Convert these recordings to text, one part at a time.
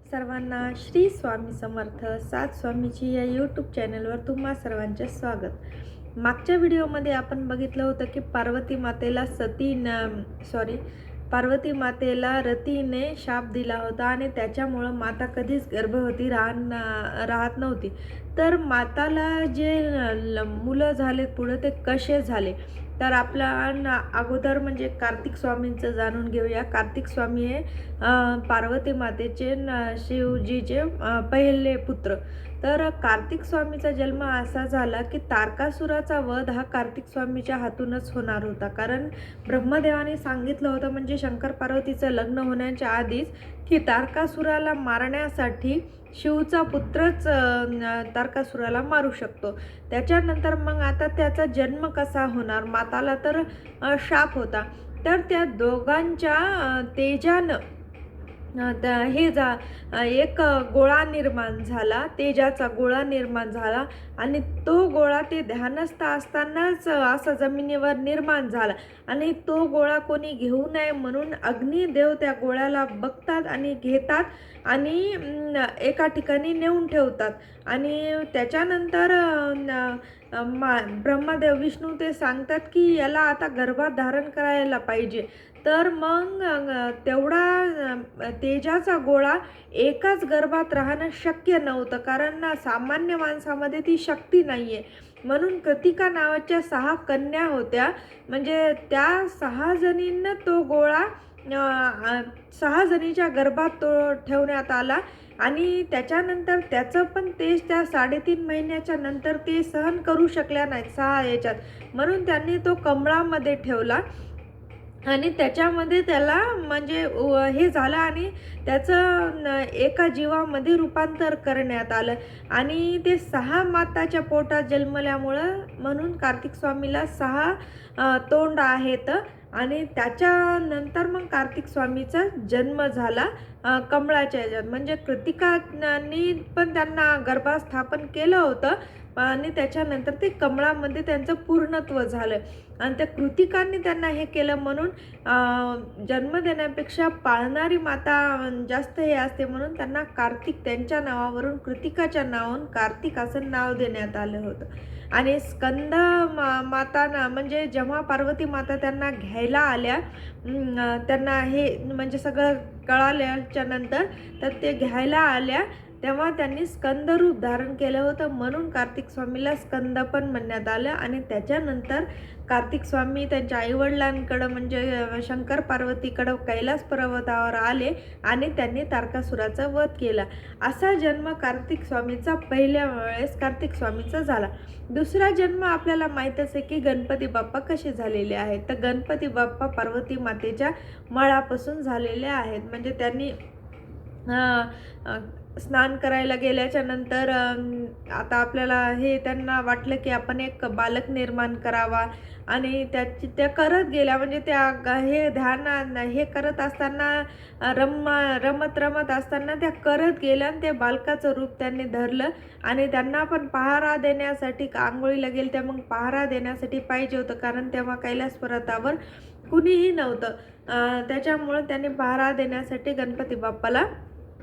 सर्वांना श्री स्वामी समर्थ सात स्वामीची या यूट्यूब चॅनलवर तुम्हा सर्वांचे स्वागत। मागच्या व्हिडिओमध्ये आपण बघितलं होतं की पार्वती मातेला रतीने शाप दिला होता आणि त्याच्यामुळं माता कधीच गर्भवती राहत नव्हती। तर माताला जे मुलं झाले पुढे ते कसे झाले तर आपल्या अगोदर म्हणजे कार्तिक स्वामींचं जाणून घेऊया। कार्तिक स्वामी हे पार्वती मातेचे शिवजीचे पहिले पुत्र। तर कार्तिक स्वामीचा जन्म असा झाला की तारकासुराचा वध हा कार्तिक स्वामीच्या हातूनच होणार होता, कारण ब्रह्मदेवाने सांगितलं होतं म्हणजे शंकर पार्वतीचं लग्न होण्याच्या आधीच की तारकासुराला मारण्यासाठी शिवचा पुत्रच तारकासुराला मारू शकतो। त्याच्यानंतर मग आता त्याचा जन्म कसा होणार, माताला तर शाप होता। तर त्या दोघांच्या तेजानं एक गोळा निर्माण झाला, तेजाचा गोळा निर्माण झाला आणि तो गोळा ते ध्यानस्थ असतानाच असा जमिनीवर निर्माण झाला आणि तो गोळा कोणी घेऊ नये म्हणून अग्निदेव त्या गोळ्याला बघतात आणि घेतात आणि एका ठिकाणी नेऊन ठेवतात। आणि त्याच्यानंतर ब्रह्मदेव विष्णू ते सांगतात की याला आता गर्भात धारण करायला पाहिजे। तर मग तेवढा तेजाचा गोळा एकाच गर्भात राहणं शक्य नव्हतं, कारण सामान्य माणसामध्ये ती शक्ती नाही आहे। म्हणून कृतिका नावाच्या 6 कन्या होत्या, म्हणजे त्या 6 जणींना तो गोळा 6 जणीच्या गर्भात तो ठेवण्यात आला आणि त्याच्यानंतर त्याचं पण तेज त्या 3.5 महिन्याच्या नंतर ते सहन करू शकल्या नाहीत 6 याच्यात, म्हणून त्यांनी तो कमळामध्ये ठेवला आणि त्याच्यामध्ये त्याला म्हणजे हे झालं आणि त्याचं एका जीवामध्ये रूपांतर करण्यात आलं आणि ते 6 माताच्या पोटात जन्मल्यामुळं म्हणून कार्तिक स्वामीला 6 तोंड आहेत आणि त्याच्यानंतर मग कार्तिक स्वामीचा जन्म झाला कमळाच्या ह्याच्यात। म्हणजे कृतिकांनी पण त्यांना गर्भस्थापन केलं होतं आणि त्याच्यानंतर ते कमळामध्ये त्यांचं पूर्णत्व झालं आणि त्या कृतिकांनी त्यांना हे केलं म्हणून जन्म देण्यापेक्षा पाळणारी माता जास्त हे असते, म्हणून त्यांना कार्तिक त्यांच्या नावावरून कृतिकाच्या नावावरून कार्तिक असं नाव देण्यात आलं होतं। आणि स्कंद माताना म्हणजे जेव्हा पार्वती माता त्यांना घ्यायला आल्या, त्यांना हे म्हणजे सगळं कळाल्याच्या नंतर तर ते घ्यायला आल्या तेव्हा त्यांनी स्कंद रूप धारण केलं होतं, म्हणून कार्तिक स्वामीला स्कंद पण म्हणण्यात आलं। आणि त्याच्यानंतर कार्तिक स्वामी त्यांच्या आईवडिलांकडं म्हणजे शंकर पार्वतीकडं कैलास पर्वतावर आले आणि त्यांनी तारकासुराचा वध केला। असा जन्म कार्तिक स्वामीचा पहिल्या वेळेस कार्तिक स्वामीचा झाला। दुसरा जन्म आपल्याला माहीतच आहे की गणपती बाप्पा कसे झालेले आहेत। तर गणपती बाप्पा पार्वती मातेच्या मळापासून झालेले आहेत, म्हणजे त्यांनी स्नान करायला गेल्याच्या नंतर आता आपल्याला हे त्यांना वाटलं की आपण एक बालक निर्माण करावा आणि त्या करत गेल्या, म्हणजे त्या हे ध्यान हे करत असताना रमत असताना त्या करत गेल्या आणि त्या बालकाचं रूप त्यांनी धरलं आणि त्यांना पण पहारा देण्यासाठी आंघोळीला गेल त्या मग पहारा देण्यासाठी पाहिजे होतं, कारण तेव्हा कैलास पर्वतावर कुणीही नव्हतं। त्याच्यामुळं त्यांनी पहारा देण्यासाठी गणपती बाप्पाला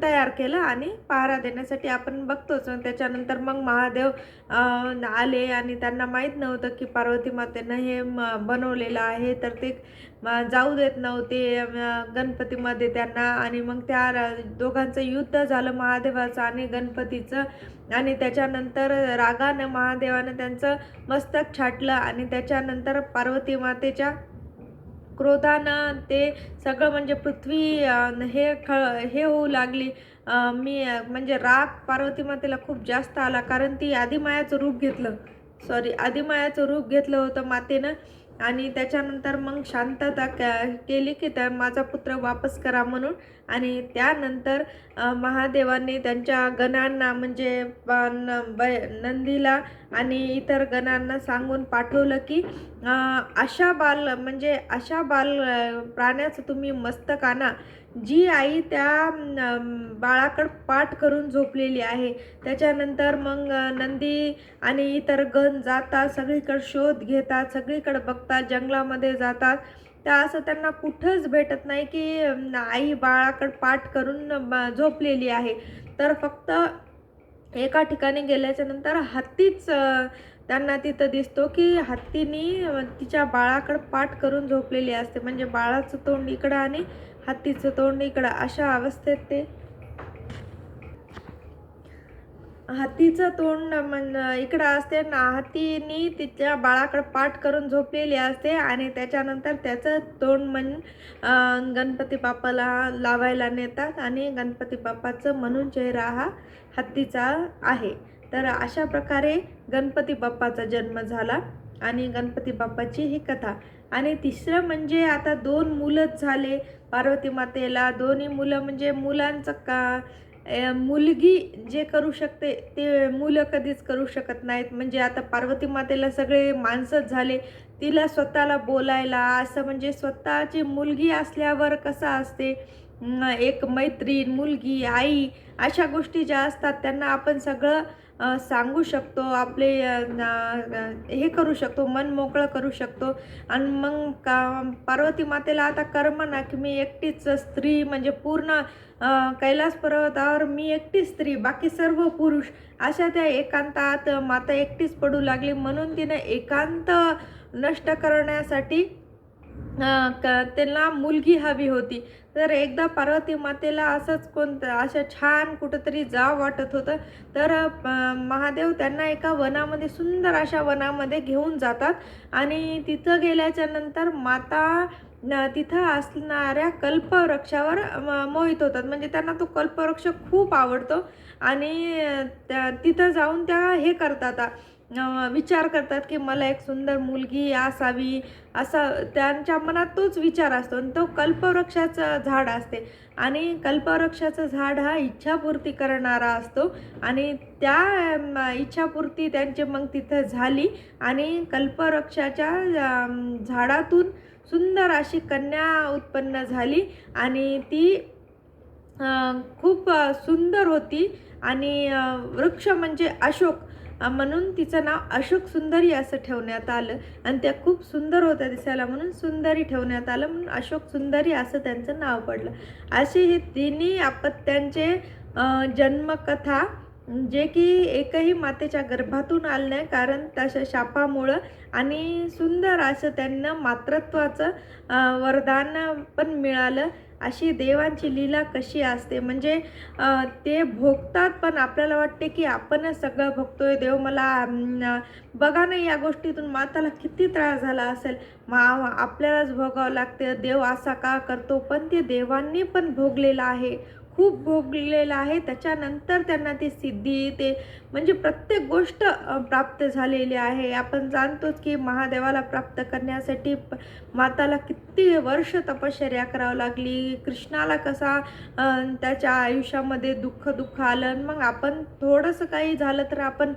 तयार केलं आणि पहारा देण्यासाठी आपण बघतोच। त्याच्यानंतर मग महादेव आले आणि त्यांना माहीत नव्हतं की पार्वती मातेनं हे बनवलेलं आहे, तर ते जाऊ देत नव्हते गणपतीमध्ये त्यांना। आणि मग त्या दोघांचं युद्ध झालं महादेवाचं आणि गणपतीचं आणि त्याच्यानंतर रागानं महादेवानं त्यांचं मस्तक छाटलं आणि त्याच्यानंतर पार्वती मातेच्या क्रोधानं ते सगळं म्हणजे पृथ्वी हे होऊ लागली। म्हणजे राग पार्वती मातेला खूप जास्त आला, कारण ती आदिमायाचं रूप घेतलं होतं मातेनं आणि त्याच्यानंतर मग शांतता केली की माझा पुत्र वापस करा म्हणून। आणि त्यानंतर महादेवाने त्यांच्या गणांना म्हणजे नंदीला आणि इतर गणांना सांगून पाठवलं की अशा बाल प्राण्याचं तुम्ही मस्तक आणा जी आई त्या बाळाकडं पाठ करून झोपलेली आहे। त्याच्यानंतर मग नंदी आणि इतर गण जातात, सगळीकडे शोध घेतात, सगळीकडे बघतात, जंगलामध्ये जातात त्या असं त्यांना कुठंच भेटत नाही की आई बाळाकडे पाठ करून झोपलेली आहे. तर फक्त एका ठिकाणी गेल्याच्या नंतर हत्तीच त्यांना तिथं दिसतो की हत्तीनी तिच्या बाळाकडे पाठ करून झोपलेली असते. म्हणजे बाळाचं तोंड इकडं आणि हत्तीचं तोंड इकडं अशा अवस्थेत ते हत्तीचं तोंड इकडं असते ना, हत्तीनी तिच्या बाळाकडे पाठ करून झोपलेली असते आणि त्याच्यानंतर त्याचं तोंड गणपती बाप्पाला लावायला नेतात आणि गणपती बाप्पाचं म्हणून चेहरा हा हत्तीचा आहे. तर अशा प्रकारे गणपती बाप्पाचा जन्म झाला आणि गणपती बाप्पाची ही कथा. आणि तिसरं म्हणजे आता 2 मुलंच झाले पार्वती मातेला. दोन्ही मुलं म्हणजे मुलांचं मुलगी जे करू शकते ते मुलं कधीच करू शकत नाहीत. म्हणजे आता पार्वती मातेला सगळे माणसंच झाले. तिला स्वतःला बोलायला असं म्हणजे स्वतःची मुलगी असल्यावर कसं असते, एक मैत्रीण, मुलगी, आई अशा गोष्टी ज्या असतात त्यांना आपण सगळं सांगू शकतो. आपले हे करू शकतो, मन मोकळं करू शकतो. आणि मग पार्वती मातेला आता करमना की मी एकटीच स्त्री, म्हणजे पूर्ण कैलास पर्वतावर मी एकटीच स्त्री, बाकी सर्व पुरुष. अशा त्या एकांतात माता एकटीच पडू लागली. म्हणून तिने एकांत नष्ट करण्यासाठी त्यांना मुलगी हवी होती. तर एकदा पार्वती मातेला असंच असं छान कुठंतरी जावं वाटत होतं. तर महादेव त्यांना एका वनामध्ये, सुंदर अशा वनामध्ये घेऊन जातात आणि तिथं गेल्याच्या नंतर माता तिथं असणाऱ्या कल्पवृक्षावर मोहित होतात. म्हणजे त्यांना तो कल्पवृक्ष खूप आवडतो आणि तिथं जाऊन त्या हे करतात, विचार करतात की मला एक सुंदर मुलगी असावी, असा त्यांच्या मनात तोच विचार असतो. आणि तो कल्पवृक्षाचं झाड असते आणि कल्पवृक्षाचं झाड हा इच्छापूर्ती करणारा असतो आणि त्या इच्छापूर्ती त्यांची मग तिथं झाली आणि कल्पवृक्षाच्या झाडातून सुंदर अशी कन्या उत्पन्न झाली आणि ती खूप सुंदर होती आणि वृक्ष म्हणजे अशोक, म्हणून तिचं नाव अशोक सुंदरी असं ठेवण्यात आलं. आणि त्या खूप सुंदर होत्या दिसायला म्हणून सुंदरी ठेवण्यात आलं, म्हणून अशोक सुंदरी असं त्यांचं नाव पडलं. असे हे तिन्ही अपत्यांचे जन्मकथा, जे की एकही मातेच्या गर्भातून आलं नाही, कारण तशा शापामुळं. आणि सुंदर असं त्यांना मातृत्वाचं वरदान पण मिळालं. अशी देवांची लीला कशी असते, म्हणजे ते भोगतात पण आपल्याला वाटते की आपणच सगळं भोगतोय. देव मला बघा ना, या गोष्टीतून माताला किती त्रास झाला असेल, आपल्यालाच भोगावं लागते, देव असा का करतो. पण ते देवांनी पण भोगलेलं आहे, खूप भोगलेलं आहे. त्याच्यानंतर त्यांना ती सिद्धी, ते म्हणजे प्रत्येक गोष्ट प्राप्त झालेली आहे. आपण जाणतोच की महादेवाला प्राप्त करण्यासाठी माताला किती वर्ष तपश्चर्या करावं लागली. कृष्णाला कसा त्याच्या आयुष्यामध्ये दुःख आलं, मग आपण थोडंसं काही झालं तर आपण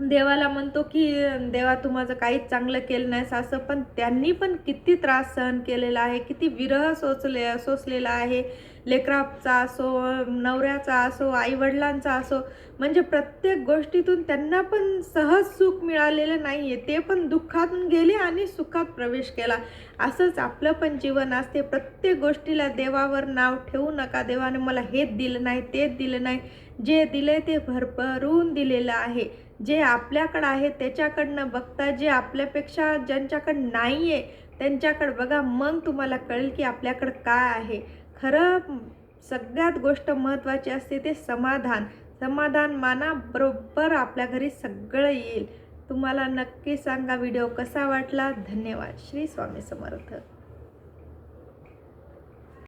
देवाला म्हणतो की देवा तू माझं काहीच चांगलं केलं नाहीस असं. पण त्यांनी पण किती त्रास सहन केलेला आहे, किती विरह सोसलेला आहे. लेकराचा असो, नवऱ्याचा असो, आईवडिलांचा असो, म्हणजे प्रत्येक गोष्टीतून त्यांना पण सहज सुख मिळालेलं नाही आहे. ते पण दुःखातून गेले आणि सुखात प्रवेश केला. असंच आपलं पण जीवन असते. प्रत्येक गोष्टीला देवावर नाव ठेवू नका. देवाने मला हेच दिलं नाही, तेच दिलं नाही. जे दिले ते भरभरून दिलेलं आहे. जे आपल्याकडं आहे त्याच्याकडनं बघता, जे आपल्यापेक्षा ज्यांच्याकडं नाही आहे त्यांच्याकडं बघा, मग तुम्हाला कळेल की आपल्याकडं काय आहे. खरं सगळ्यात गोष्ट महत्त्वाची असते ते समाधान. समाधान माना, बरोबर आपल्या घरी सगळं येईल. तुम्हाला नक्की सांगा व्हिडिओ कसा वाटला. धन्यवाद. श्री स्वामी समर्थ.